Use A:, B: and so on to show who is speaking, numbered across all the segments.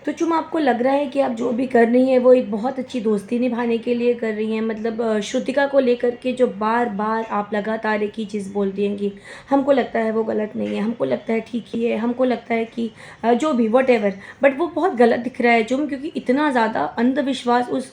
A: तो चुम आपको लग रहा है कि आप जो भी कर रही हैं वो एक बहुत अच्छी दोस्ती निभाने के लिए कर रही हैं, मतलब श्रुतिका को लेकर के जो बार बार आप लगातार एक ही चीज़ बोलती हैं कि हमको लगता है वो गलत नहीं है, हमको लगता है ठीक ही है, हमको लगता है कि जो भी वट एवर, बट वो बहुत गलत दिख रहा है चुम, क्योंकि इतना ज़्यादा अंधविश्वास उस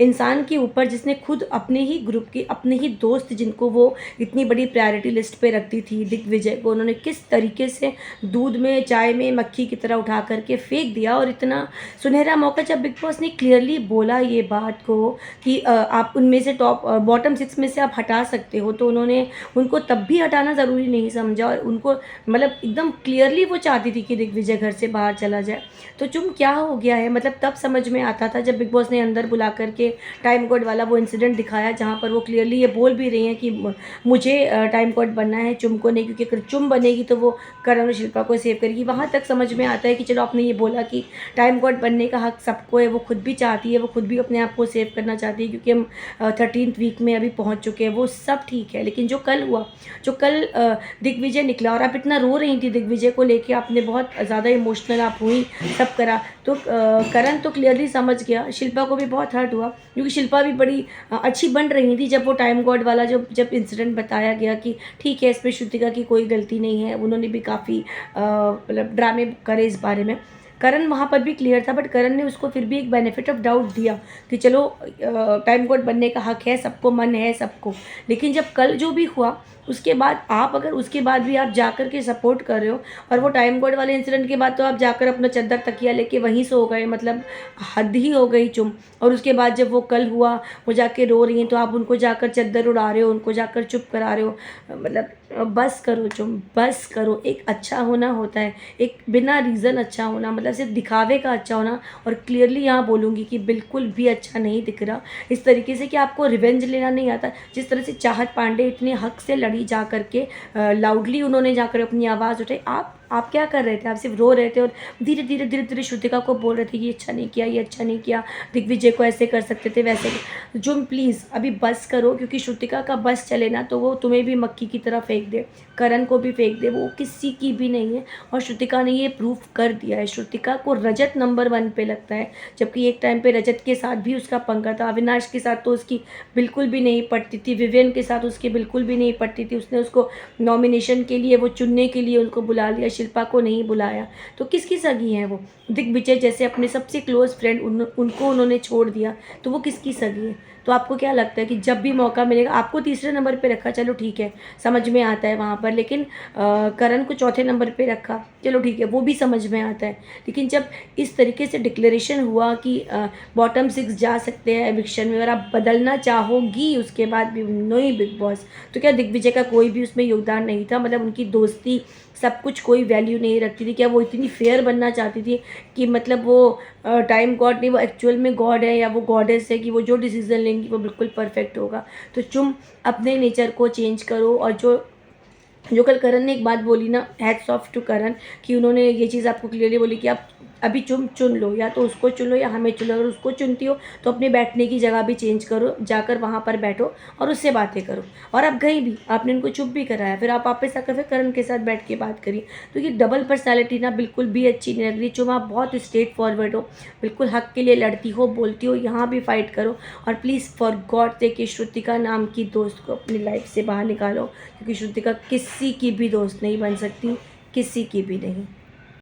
A: इंसान के ऊपर जिसने खुद अपने ही ग्रुप के अपने ही दोस्त जिनको वो इतनी बड़ी प्रायोरिटी लिस्ट पे रखती थी, दिग्विजय को उन्होंने किस तरीके से दूध में चाय में मक्खी की तरह उठा करके फेंक दिया। और इतना सुनहरा मौका जब बिग बॉस ने क्लियरली बोला ये बात को कि आप उनमें से टॉप बॉटम 6 में से आप हटा सकते हो, तो उन्होंने उनको तब भी हटाना ज़रूरी नहीं समझा और उनको मतलब एकदम क्लियरली वो चाहती थी कि दिग्विजय घर से बाहर चला जाए। तो चुम क्या हो गया है, मतलब तब समझ में आता था जब बिग बॉस ने अंदर बुला करके टाइम कोड वाला वो इंसिडेंट दिखाया जहाँ पर वो क्लियरली ये बोल भी रही हैं कि मुझे टाइम कोड बनना है, चुम को नहीं, क्योंकि अगर चुम बनेगी तो वो करण और शिल्पा को सेव करेगी। वहाँ तक समझ में आता है कि चलो आपने ये बोला कि टाइम कोड बनने का हक सबको है, वो खुद भी चाहती है, वो खुद भी अपने आप को सेव करना चाहती है, क्योंकि हम 13th वीक में अभी पहुँच चुके हैं, वो सब ठीक है। लेकिन जो कल हुआ, जो कल दिग्विजय निकला और आप इतना रो रही थी दिग्विजय को लेके, आपने बहुत ज़्यादा इमोशनल आप हुई, सब करा, तो करण तो क्लियरली समझ गया, शिल्पा को भी बहुत हर्ट हुआ, क्योंकि शिल्पा भी बड़ी अच्छी बन रही थी जब वो टाइम गॉड वाला जब इंसिडेंट बताया गया कि ठीक है इसमें श्रुतिका की कोई गलती नहीं है, उन्होंने भी काफ़ी मतलब ड्रामे करे इस बारे में। करण वहाँ पर भी क्लियर था, बट करण ने उसको फिर भी एक बेनिफिट ऑफ डाउट दिया कि चलो टाइम कोड बनने का हक है सबको, मन है सबको। लेकिन जब कल जो भी हुआ उसके बाद आप अगर उसके बाद भी आप जाकर के सपोर्ट कर रहे हो, और वो टाइम कोड वाले इंसिडेंट के बाद तो आप जाकर अपना चद्दर तकिया लेके वहीं सो गए, मतलब हद ही हो गई चुम। और उसके बाद जब वो कल हुआ वो जाके रो रही हैं तो आप उनको जाकर चद्दर उड़ा रहे हो, उनको जाकर चुप करा रहे हो, मतलब बस करो चुम, बस करो। एक अच्छा होना होता है, एक बिना रीज़न अच्छा होना, मतलब सिर्फ दिखावे का अच्छा होना। और क्लियरली यहाँ बोलूँगी कि बिल्कुल भी अच्छा नहीं दिख रहा इस तरीके से कि आपको रिवेंज लेना नहीं आता। जिस तरह से चाहत पांडे इतने हक से लड़ी जा करके, लाउडली उन्होंने जाकर अपनी आवाज़ उठाई, आप क्या कर रहे थे? आप सिर्फ रो रहे थे और धीरे धीरे धीरे धीरे श्रुतिका को बोल रहे थे ये अच्छा नहीं किया, ये अच्छा नहीं किया, दिग्विजय को ऐसे कर सकते थे वैसे। जुम प्लीज़ अभी बस करो, क्योंकि श्रुतिका का बस चले ना तो वो तुम्हें भी मक्खी की तरह फेंक दे, करण को भी फेंक दे, वो किसी की भी नहीं है। और श्रुतिका ने ये प्रूफ कर दिया है, श्रुतिका को रजत नंबर 1 पे लगता है, जबकि एक टाइम पे रजत के साथ भी उसका पंगा था, अविनाश के साथ तो उसकी बिल्कुल भी नहीं पटती थी, विवियन के साथ उसकी बिल्कुल भी नहीं पटती थी, उसने उसको नॉमिनेशन के लिए वो चुनने के लिए उनको बुला लिया, शिल्पा को नहीं बुलाया। तो किसकी सगी हैं वो? दिग्विजय जैसे अपने सबसे क्लोज फ्रेंड उनको उन्होंने छोड़ दिया, तो वो किसकी सगी है? तो आपको क्या लगता है कि जब भी मौका मिलेगा आपको तीसरे नंबर पे रखा, चलो ठीक है समझ में आता है वहाँ पर, लेकिन करण को चौथे नंबर पे रखा, चलो ठीक है वो भी समझ में आता है। लेकिन जब इस तरीके से डिक्लेरेशन हुआ कि बॉटम 6 जा सकते हैं एविक्शन में और आप बदलना चाहोगी उसके बाद भी नहीं बिग बॉस, तो क्या दिग्विजय का कोई भी उसमें योगदान नहीं था? मतलब उनकी दोस्ती सब कुछ कोई वैल्यू नहीं रखती थी क्या? वो इतनी फेयर बनना चाहती थी कि मतलब वो टाइम गॉड नहीं, वो एक्चुअल में गॉड है या वो गॉडेस है कि वो जो डिसीजन लेंगी वो बिल्कुल परफेक्ट होगा। तो तुम अपने नेचर को चेंज करो। और जो जो कल करण ने एक बात बोली ना, हैट्स ऑफ टू करण, कि उन्होंने ये चीज़ आपको क्लियरली बोली कि आप अभी चुन लो, या तो उसको चुन लो या हमें चुन लो। अगर उसको चुनती हो तो अपने बैठने की जगह भी चेंज करो, जाकर वहाँ पर बैठो और उससे बातें करो। और आप गई भी, आपने उनको चुप भी कराया, फिर आप वापस आकर फिर करण के साथ बैठ के बात करिए। तो ये डबल पर्सनैलिटी ना बिल्कुल भी अच्छी नहीं लग रही। चुम आप बहुत स्ट्रेट फॉरवर्ड हो, बिल्कुल हक के लिए लड़ती हो, बोलती हो, यहाँ भी फाइट करो। और प्लीज़ फॉर गॉड से कि श्रुतिका नाम की दोस्त को अपनी लाइफ से बाहर निकालो, क्योंकि श्रुतिका किसी की भी दोस्त नहीं बन सकती, किसी की भी नहीं।